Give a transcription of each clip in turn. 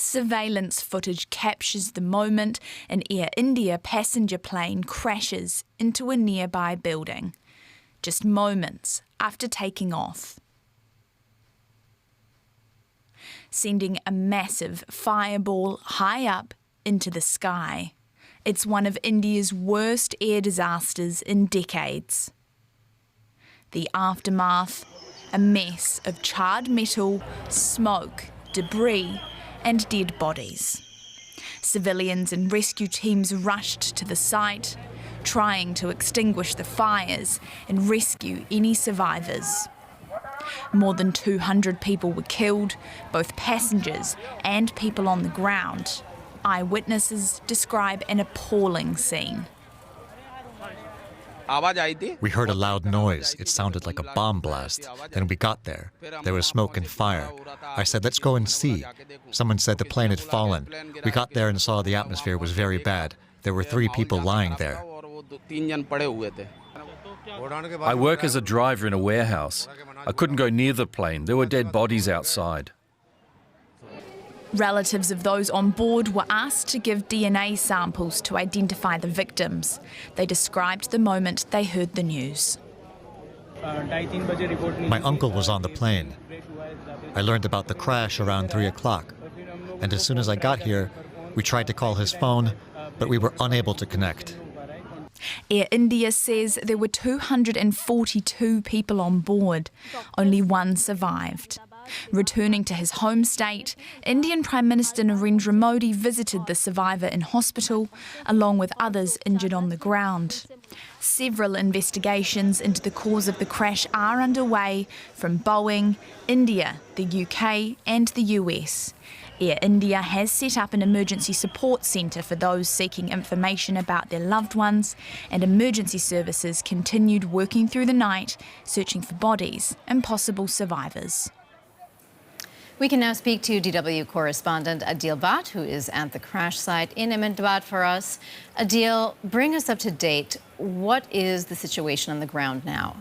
Surveillance footage captures the moment an Air India passenger plane crashes into a nearby building, just moments after taking off, sending a massive fireball high up into the sky. It's one of India's worst air disasters in decades. The aftermath, a mess of charred metal, smoke, debris and dead bodies. Civilians and rescue teams rushed to the site, trying to extinguish the fires and rescue any survivors. More than 200 people were killed, both passengers and people on the ground. Eyewitnesses describe an appalling scene. We heard a loud noise. It sounded like a bomb blast. Then we got there. There was smoke and fire. I said, let's go and see. Someone said the plane had fallen. We got there and saw the atmosphere was very bad. There were 3 people lying there. I work as a driver in a warehouse. I couldn't go near the plane. There were dead bodies outside. Relatives of those on board were asked to give DNA samples to identify the victims. They described the moment they heard the news. My uncle was on the plane. I learned about the crash around 3 o'clock. And as soon as I got here, we tried to call his phone, but we were unable to connect. Air India says there were 242 people on board. Only 1 survived. Returning to his home state, Indian Prime Minister Narendra Modi visited the survivor in hospital, along with others injured on the ground. Several investigations into the cause of the crash are underway from Boeing, India, the UK and the US. Air India has set up an emergency support centre for those seeking information about their loved ones, and emergency services continued working through the night, searching for bodies and possible survivors. We can now speak to DW correspondent Adil Bhat, who is at the crash site in Ahmedabad for us. Adil, bring us up to date. What is the situation on the ground now?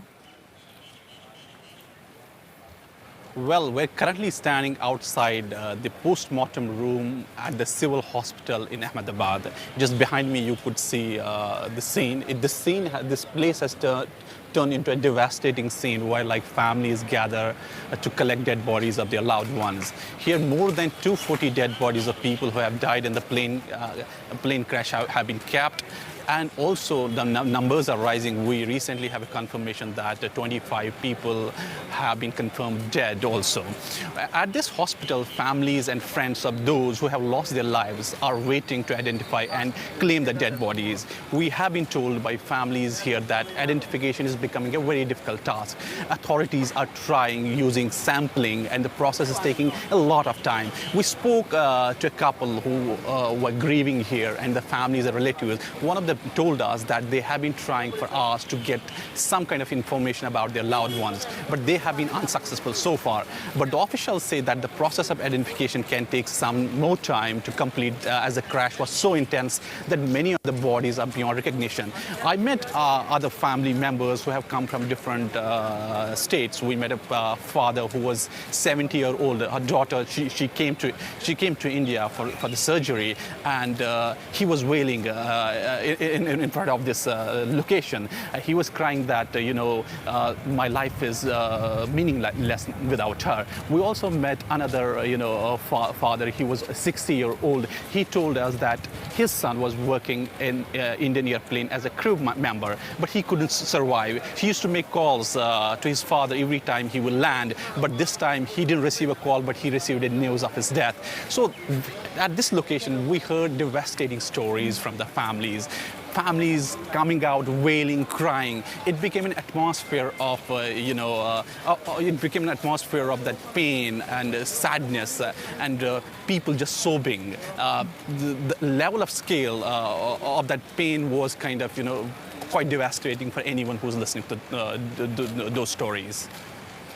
Well, we're currently standing outside the post-mortem room at the civil hospital in Ahmedabad. Just behind me, you could see the scene. This place has turned into a devastating scene where families gather to collect dead bodies of their loved ones. Here, more than 240 dead bodies of people who have died in the plane crash have been kept. And also the numbers are rising. We recently have a confirmation that 25 people have been confirmed dead also. At this hospital, families and friends of those who have lost their lives are waiting to identify and claim the dead bodies. We have been told by families here that identification is becoming a very difficult task. Authorities are trying using sampling, and the process is taking a lot of time. We spoke to a couple who were grieving here, and the families and relatives. One of them told us that they have been trying for hours to get some kind of information about their loved ones, but they have been unsuccessful so far. But the officials say that the process of identification can take some more time to complete, as the crash was so intense that many of the bodies are beyond recognition. I met other family members who have come from different states. We met a father who was 70-year-old. Her daughter, she came to India for the surgery, and he was wailing in front of this location. He was crying that, my life is meaningless without her. We also met another, father. He was 60-year-old. He told us that his son was working in Indian airplane as a crew member, but he couldn't survive. He used to make calls to his father every time he would land, but this time he didn't receive a call, but he received the news of his death. So at this location, we heard devastating stories from the families coming out, wailing, crying. It became an atmosphere of, it became an atmosphere of that pain and sadness and people just sobbing. The level of scale of that pain was kind of, quite devastating for anyone who's listening to those stories.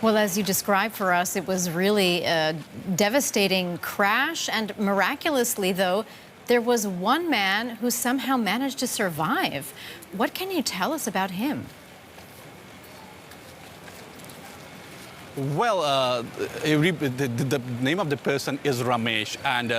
Well, as you described for us, it was really a devastating crash, and miraculously, though, there was one man who somehow managed to survive. What can you tell us about him? Well, the name of the person is Ramesh, and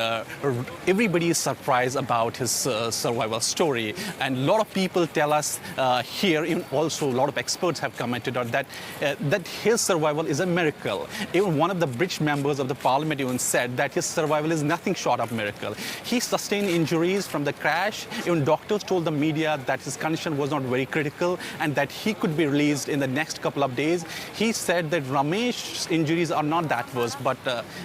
everybody is surprised about his survival story. And a lot of people tell us here, even also a lot of experts have commented on that, that his survival is a miracle. Even one of the British members of the parliament even said that his survival is nothing short of miracle. He sustained injuries from the crash. Even doctors told the media that his condition was not very critical and that he could be released in the next couple of days. He said that Ramesh's injuries are not that worse, but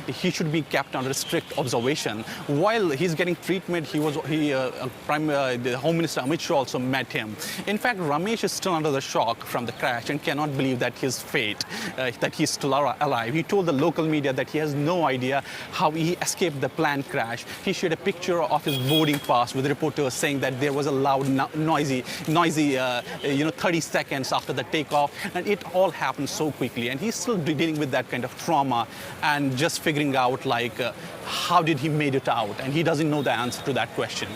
he should be kept under strict observation. While he's getting treatment, the Home Minister Amit Shah also met him. In fact, Ramesh is still under the shock from the crash and cannot believe that his fate, that he's still alive. He told the local media that he has no idea how he escaped the planned crash. He shared a picture of his boarding pass with reporters saying that there was a loud, noisy, 30 seconds after the takeoff, and it all happened so quickly. And he's still dealing with that kind of trauma and just figuring out how did he made it out, and he doesn't know the answer to that question.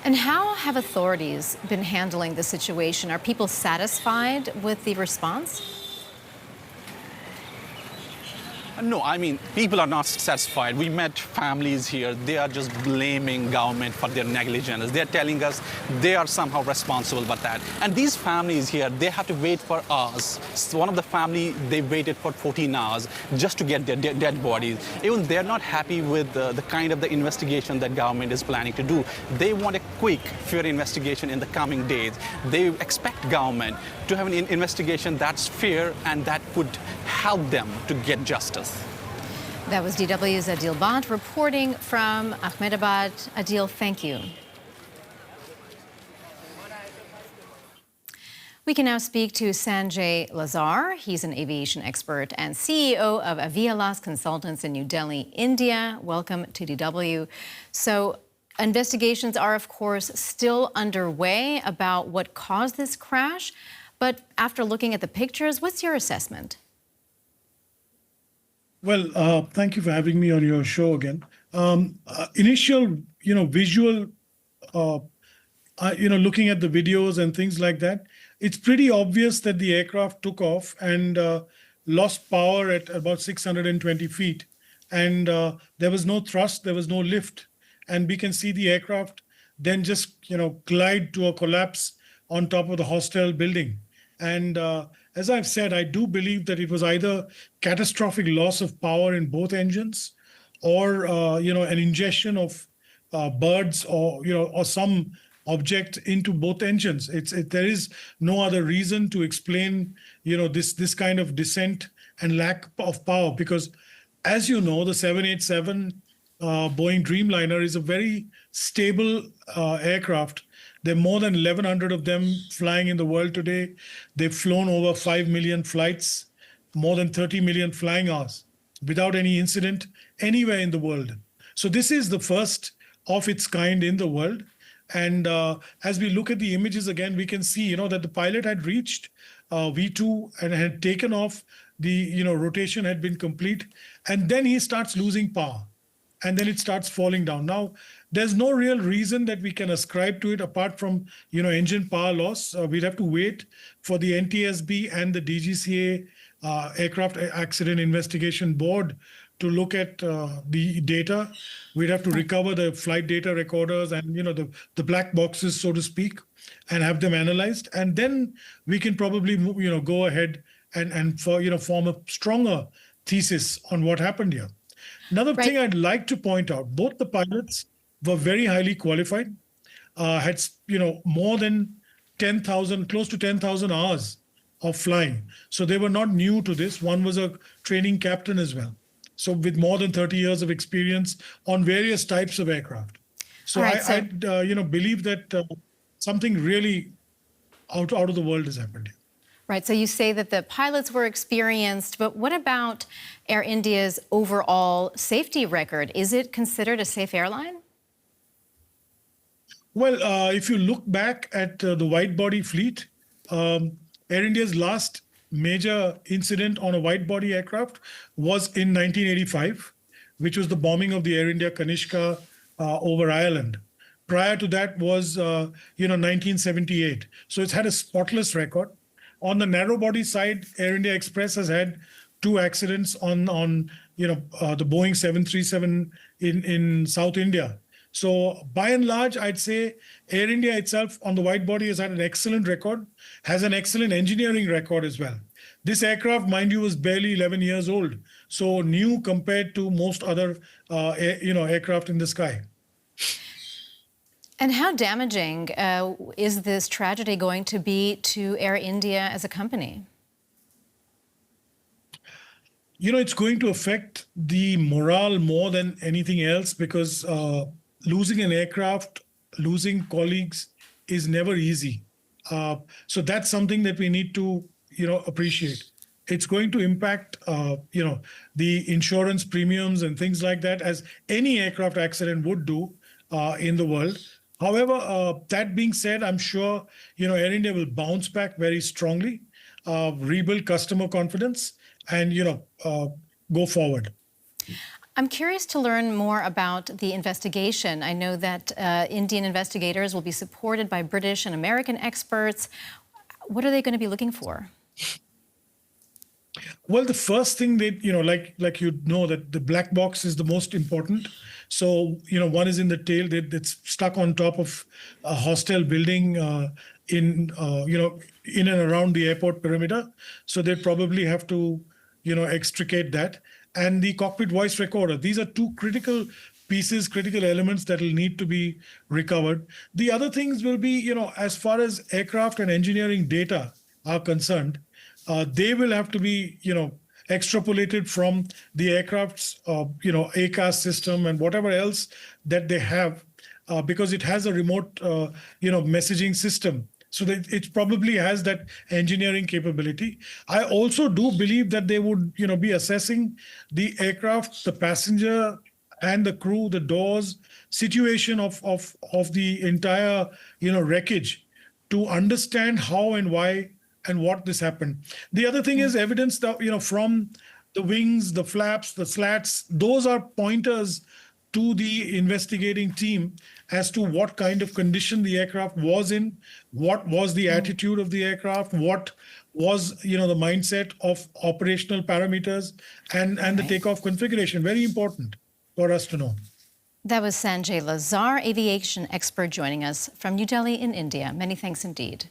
And how have authorities been handling the situation? Are people satisfied with the response? No, I mean, people are not satisfied. We met families here. They are just blaming government for their negligence. They're telling us they are somehow responsible for that. And these families here, they have to wait for hours. So one of the family, they waited for 14 hours just to get their dead bodies. Even they're not happy with the kind of the investigation that government is planning to do. They want a quick, fair investigation in the coming days. They expect government to have an investigation that's fair and that could help them to get justice. That was DW's Adil Bhat reporting from Ahmedabad. Adil, thank you. We can now speak to Sanjay Lazar. He's an aviation expert and CEO of Avialaz Consultants in New Delhi, India. Welcome to DW. So, investigations are, of course, still underway about what caused this crash. But after looking at the pictures, what's your assessment? Well, thank you for having me on your show again. Initial, visual, looking at the videos and things like that, it's pretty obvious that the aircraft took off and lost power at about 620 feet. And there was no thrust, there was no lift. And we can see the aircraft then just, glide to a collapse on top of the hostel building. And as I've said, I do believe that it was either catastrophic loss of power in both engines or, an ingestion of birds or some object into both engines. There is no other reason to explain, this kind of descent and lack of power, because as you know, the 787 Boeing Dreamliner is a very stable aircraft. There are more than 1,100 of them flying in the world today. They've flown over 5 million flights, more than 30 million flying hours without any incident anywhere in the world. So this is the first of its kind in the world. And as we look at the images again, we can see, that the pilot had reached V2 and had taken off. The, rotation had been complete. And then he starts losing power. And then it starts falling down. Now, there's no real reason that we can ascribe to it apart from, engine power loss. We'd have to wait for the NTSB and the DGCA Aircraft Accident Investigation Board to look at the data. We'd have to recover the flight data recorders and, the black boxes, so to speak, and have them analyzed. And then we can probably, go ahead and form a stronger thesis on what happened here. Another thing I'd like to point out, both the pilots were very highly qualified, had, more than 10,000, close to 10,000 hours of flying. So they were not new to this. One was a training captain as well. So with more than 30 years of experience on various types of aircraft. So I believe that something really out of the world has happened here. Right, so you say that the pilots were experienced, but what about Air India's overall safety record? Is it considered a safe airline? Well, if you look back at the wide-body fleet, Air India's last major incident on a wide-body aircraft was in 1985, which was the bombing of the Air India Kanishka over Ireland. Prior to that was, 1978. So it's had a spotless record. On the narrow-body side, Air India Express has had two accidents on the Boeing 737 in South India. So by and large, I'd say Air India itself on the wide body has had an excellent record, has an excellent engineering record as well. This aircraft, mind you, was barely 11 years old, so new compared to most other aircraft in the sky. And how damaging is this tragedy going to be to Air India as a company? It's going to affect the morale more than anything else, because losing an aircraft, losing colleagues is never easy. So that's something that we need to, appreciate. It's going to impact, the insurance premiums and things like that, as any aircraft accident would do in the world. However, that being said, I'm sure, Air India will bounce back very strongly, rebuild customer confidence, and, go forward. I'm curious to learn more about the investigation. I know that Indian investigators will be supported by British and American experts. What are they going to be looking for? Well, the first thing that, that the black box is the most important. So, one is in the tail that's stuck on top of a hostel building in and around the airport perimeter. So they probably have to, extricate that. And the cockpit voice recorder. These are two critical pieces, critical elements that will need to be recovered. The other things will be, as far as aircraft and engineering data are concerned, they will have to be, extrapolated from the aircraft's, ACAS system and whatever else that they have, because it has a remote, messaging system. So that it probably has that engineering capability. I also do believe that they would, be assessing the aircraft, the passenger and the crew, the doors, situation of the entire, wreckage, to understand how and why and what this happened. The other thing is evidence that, from the wings, the flaps, the slats, those are pointers to the investigating team as to what kind of condition the aircraft was in, what was the attitude of the aircraft, what was, the mindset of operational parameters and the takeoff configuration. Very important for us to know. That was Sanjay Lazar, aviation expert, joining us from New Delhi in India. Many thanks indeed.